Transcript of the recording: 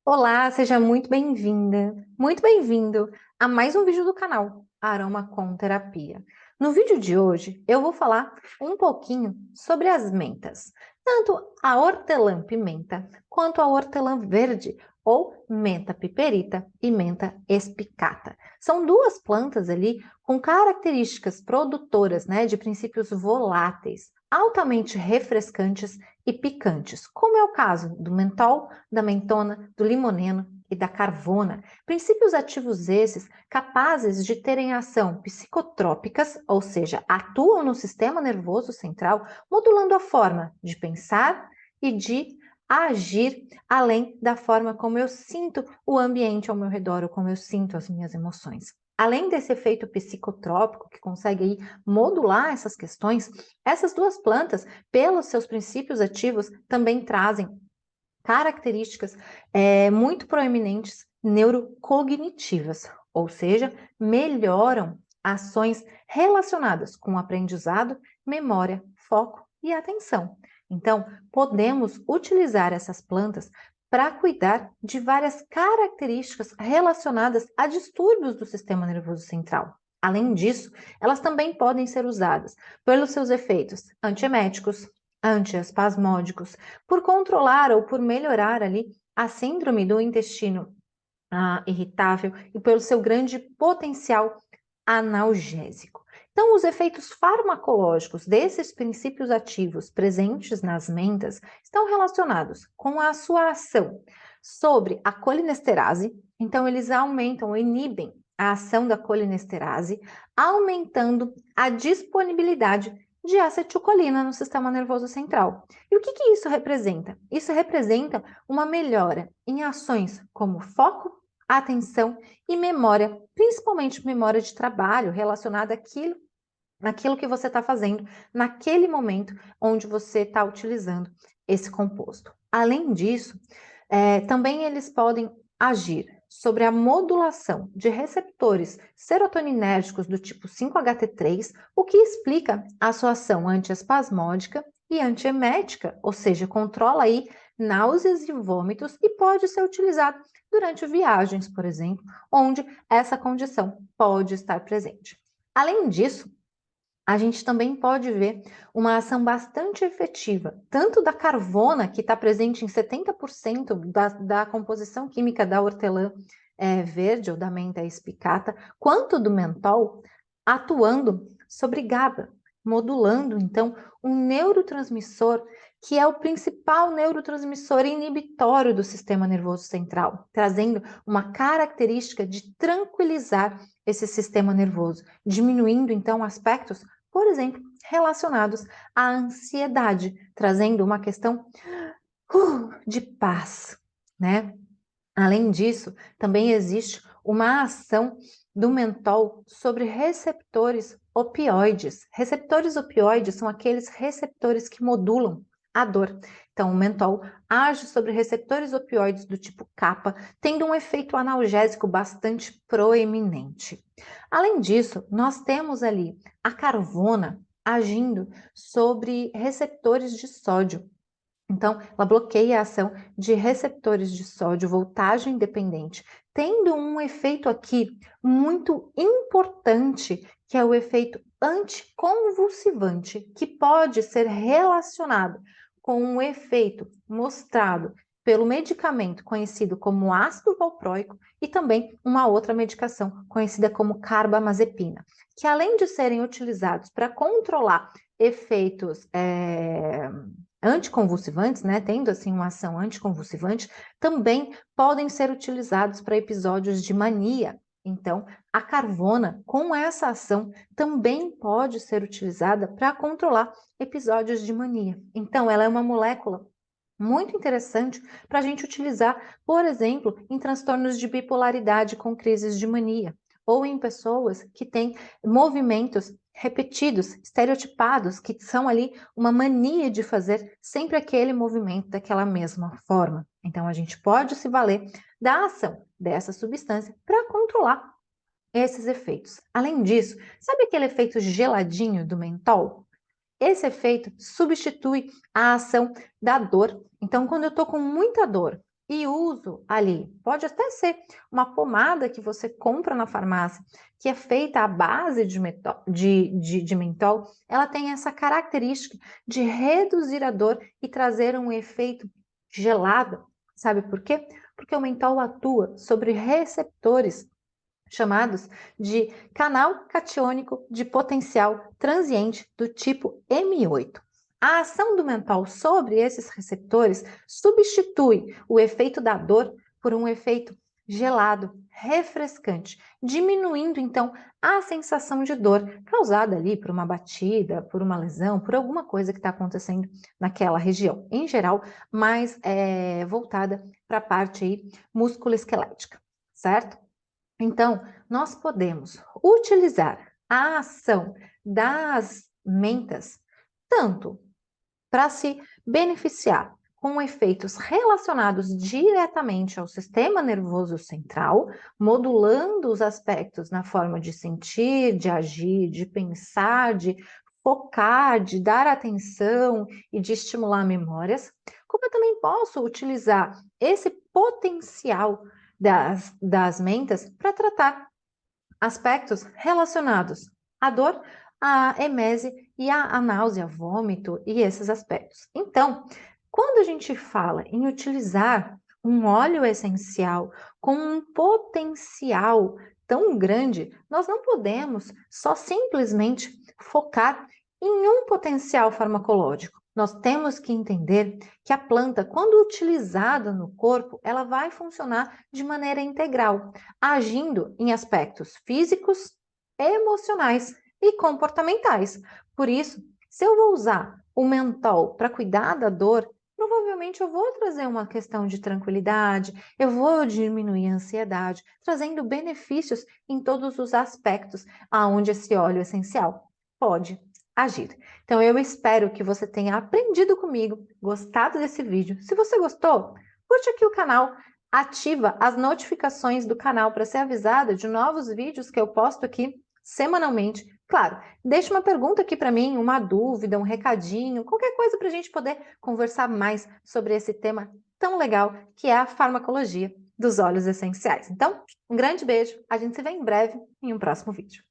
Olá, seja muito bem-vinda, muito bem-vindo a mais um vídeo do canal Aroma com Terapia. No vídeo de hoje, eu vou falar um pouquinho sobre as mentas, tanto a hortelã-pimenta quanto a hortelã-verde, ou menta piperita e menta espicata. São duas plantas ali com características produtoras, de princípios voláteis, altamente refrescantes e picantes, como é o caso do mentol, da mentona, do limoneno e da carvona. Princípios ativos esses capazes de terem ação psicotrópicas, ou seja, atuam no sistema nervoso central, modulando a forma de pensar e de agir, além da forma como eu sinto o ambiente ao meu redor, ou como eu sinto as minhas emoções. Além desse efeito psicotrópico que consegue aí modular essas questões, essas duas plantas, pelos seus princípios ativos, também trazem características muito proeminentes neurocognitivas, ou seja, melhoram ações relacionadas com aprendizado, memória, foco e atenção. Então, podemos utilizar essas plantas para cuidar de várias características relacionadas a distúrbios do sistema nervoso central. Além disso, elas também podem ser usadas pelos seus efeitos antieméticos, antiespasmódicos, por controlar ou por melhorar ali a síndrome do intestino irritável e pelo seu grande potencial analgésico. Então, os efeitos farmacológicos desses princípios ativos presentes nas mentas estão relacionados com a sua ação sobre a colinesterase. Então, eles aumentam ou inibem a ação da colinesterase, aumentando a disponibilidade de acetilcolina no sistema nervoso central. E o que isso representa? Isso representa uma melhora em ações como foco, atenção e memória, principalmente memória de trabalho relacionada àquilo que você está fazendo naquele momento onde você está utilizando esse composto. Além disso, também eles podem agir sobre a modulação de receptores serotoninérgicos do tipo 5-HT3, o que explica a sua ação antiespasmódica e antiemética, ou seja, controla aí náuseas e vômitos e pode ser utilizado durante viagens, por exemplo, onde essa condição pode estar presente. Além disso, a gente também pode ver uma ação bastante efetiva, tanto da carvona, que está presente em 70% da composição química da hortelã verde ou da menta espicata, quanto do mentol, atuando sobre GABA, modulando, então, um neurotransmissor que é o principal neurotransmissor inibitório do sistema nervoso central, trazendo uma característica de tranquilizar esse sistema nervoso, diminuindo, então, aspectos, por exemplo, relacionados à ansiedade, trazendo uma questão de paz, né? Além disso, também existe uma ação do mentol sobre receptores opioides. Receptores opioides são aqueles receptores que modulam a dor. Então, o mentol age sobre receptores opioides do tipo kappa, tendo um efeito analgésico bastante proeminente. Além disso, nós temos ali a carvona agindo sobre receptores de sódio. Então, ela bloqueia a ação de receptores de sódio, voltagem dependente, tendo um efeito aqui muito importante, que é o efeito anticonvulsivante, que pode ser relacionado com um efeito mostrado pelo medicamento conhecido como ácido valproico e também uma outra medicação conhecida como carbamazepina, que além de serem utilizados para controlar efeitos anticonvulsivantes, tendo assim uma ação anticonvulsivante, também podem ser utilizados para episódios de mania. Então, a carvona, com essa ação, também pode ser utilizada para controlar episódios de mania. Então, ela é uma molécula muito interessante para a gente utilizar, por exemplo, em transtornos de bipolaridade com crises de mania, ou em pessoas que têm movimentos repetidos, estereotipados, que são ali uma mania de fazer sempre aquele movimento daquela mesma forma. Então, a gente pode se valer da ação dessa substância para controlar esses efeitos. Além disso, sabe aquele efeito geladinho do mentol? Esse efeito substitui a ação da dor. Então, quando eu estou com muita dor e uso ali. Pode até ser uma pomada que você compra na farmácia, que é feita à base de mentol, ela tem essa característica de reduzir a dor e trazer um efeito gelado. Sabe por quê? Porque o mentol atua sobre receptores chamados de canal catiônico de potencial transiente do tipo M8. A ação do mentol sobre esses receptores substitui o efeito da dor por um efeito gelado, refrescante, diminuindo então a sensação de dor causada ali por uma batida, por uma lesão, por alguma coisa que está acontecendo naquela região, em geral, mais voltada para a parte aí musculoesquelética, certo? Então, nós podemos utilizar a ação das mentas tanto para se beneficiar com efeitos relacionados diretamente ao sistema nervoso central, modulando os aspectos na forma de sentir, de agir, de pensar, de focar, de dar atenção e de estimular memórias, como eu também posso utilizar esse potencial das mentas para tratar aspectos relacionados à dor, à emese e à náusea, vômito e esses aspectos. Então, quando a gente fala em utilizar um óleo essencial com um potencial tão grande, nós não podemos só simplesmente focar em um potencial farmacológico. Nós temos que entender que a planta, quando utilizada no corpo, ela vai funcionar de maneira integral, agindo em aspectos físicos, emocionais e comportamentais. Por isso, se eu vou usar o mentol para cuidar da dor, provavelmente eu vou trazer uma questão de tranquilidade, eu vou diminuir a ansiedade, trazendo benefícios em todos os aspectos aonde esse óleo essencial pode agir. Então, eu espero que você tenha aprendido comigo, gostado desse vídeo. Se você gostou, curte aqui o canal, ativa as notificações do canal para ser avisada de novos vídeos que eu posto aqui semanalmente. Claro, deixa uma pergunta aqui para mim, uma dúvida, um recadinho, qualquer coisa para a gente poder conversar mais sobre esse tema tão legal que é a farmacologia dos óleos essenciais. Então, um grande beijo, a gente se vê em breve em um próximo vídeo.